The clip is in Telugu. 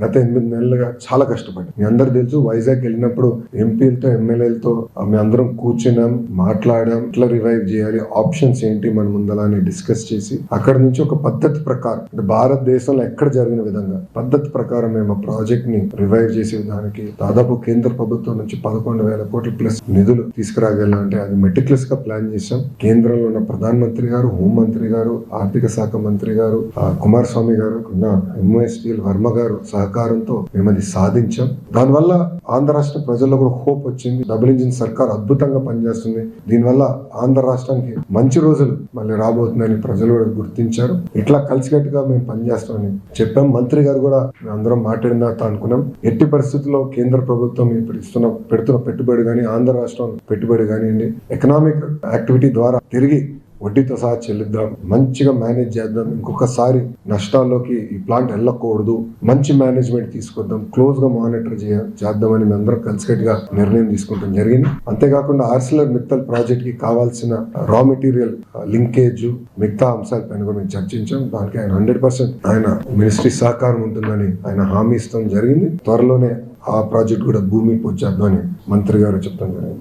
గత 8 నెలలుగా చాలా కష్టపడ్డాం. మీ అందరు తెలుసు, వైజాగ్ వెళ్ళినప్పుడు ఎంపీలతో ఎమ్మెల్యేలతో మేము అందరం కూర్చున్నాం, మాట్లాడాం, ఇట్లా రివైవ్ చేయాలి, ఆప్షన్స్ ఏంటి మన ముందలా అని డిస్కస్ చేసి అక్కడ నుంచి ఒక పద్ధతి ప్రకారం, అంటే భారతదేశంలో ఎక్కడ జరిగిన విధంగా పద్ధతి ప్రకారం మేము ఆ ప్రాజెక్ట్ ని రివైవ్ చేసే విధానికి దాదాపు కేంద్ర ప్రభుత్వం నుంచి 11,000 కోట్ల ప్లస్ నిధులు తీసుకురాగలంటే అది మెటిక్యులస్ గా ప్లాన్ చేశాం. కేంద్రంలో ఉన్న ప్రధానమంత్రి గారు, హోంమంత్రి గారు, ఆర్థిక శాఖ మంత్రి గారు, కుమారస్వామి గారు, ఎంఎస్పీఎల్ వర్మ గారు సహకారంతో మేము అది సాధించాం. దానివల్ల ఆంధ్ర రాష్ట్ర ప్రజల్లో కూడా హోప్ వచ్చింది. డబుల్ ఇంజిన్ సర్కార్ అద్భుతంగా పనిచేస్తుంది. దీనివల్ల ఆంధ్ర రాష్ట్రానికి మంచి రోజులు మళ్ళీ రాబోతుందని ప్రజలు కూడా గుర్తించారు. ఇట్లా కలిసికట్టుగా మేము పనిచేస్తామని చెప్పాం. మంత్రి గారు కూడా మేము అందరం మాట్లాడిన తర్వాత అనుకున్నాం, ఎట్టి పరిస్థితుల్లో కేంద్ర ప్రభుత్వం ఇప్పుడు పెడుతున్న పెట్టుబడి కానీ, ఆంధ్ర రాష్ట్రం పెట్టుబడి కానివ్వండి, ఎకనామిక్ యాక్టివిటీ ద్వారా తిరిగి వడ్డీతో సహా చెల్లిద్దాం, మంచిగా మేనేజ్ చేద్దాం, ఇంకొకసారి నష్టాల్లోకి ఈ ప్లాంట్ వెళ్ళకూడదు, మంచి మేనేజ్మెంట్ తీసుకొద్దాం, క్లోజ్ గా మానిటర్ చేద్దామని మేము అందరం కలిసికట్టుగా నిర్ణయం తీసుకుంటాం జరిగింది. అంతేకాకుండా ఆర్సిలర్ మిత్తల్ ప్రాజెక్ట్ కి కావాల్సిన రా మెటీరియల్ లింకేజ్, మిగతా అంశాలపైన కూడా మేము చర్చించాం. దానికి ఆయన 100% ఆయన మినిస్ట్రీ సహకారం ఉంటుందని ఆయన హామీ ఇస్తాం జరిగింది. త్వరలోనే ఆ ప్రాజెక్ట్ కూడా భూమి పూజ చేద్దామని మంత్రి గారు చెప్తాం జరిగింది.